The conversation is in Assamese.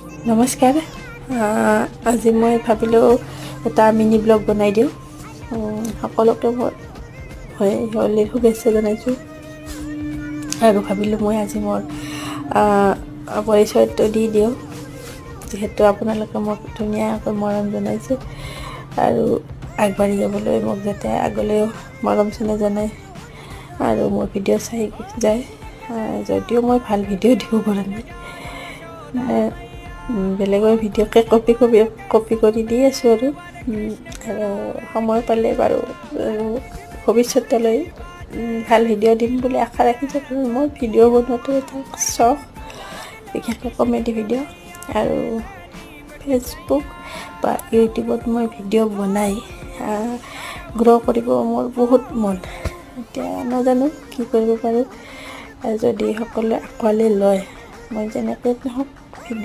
নমস্কাৰ আজি মই ভাবিলোঁ এটা মিনি ব্লগ বনাই দিওঁ সকলোকে মই শুভেচ্ছা জনাইছোঁ আৰু ভাবিলোঁ মই আজি মোৰ পৰিচয়টো দি দিওঁ যিহেতু আপোনালোকে মোক ধুনীয়াকৈ মৰম জনাইছে আৰু আগবাঢ়ি যাবলৈ মোক যাতে আগলৈও মৰম চেনেহ জনায় আৰু মোৰ ভিডিঅ' চাই যায় যদিও মই ভাল ভিডিঅ' দিব পৰা নাই বেলেগৰ ভিডিঅ'কে কপি কৰি দি আছোঁ আৰু সময় পালে বাৰু ভৱিষ্যতলৈ ভাল ভিডিঅ' দিম বুলি আশা ৰাখিছোঁ। মই ভিডিঅ' বনোৱাটো এটা চখ, বিশেষকৈ কমেডি ভিডিঅ' আৰু ফেচবুক বা ইউটিউবত মই ভিডিঅ' বনাই গ্ৰ' কৰিব মোৰ বহুত মন। এতিয়া নাজানো কি কৰিব পাৰোঁ, যদি সকলোৱে আঁকোৱালি লয় মই যেনেকৈ নহওক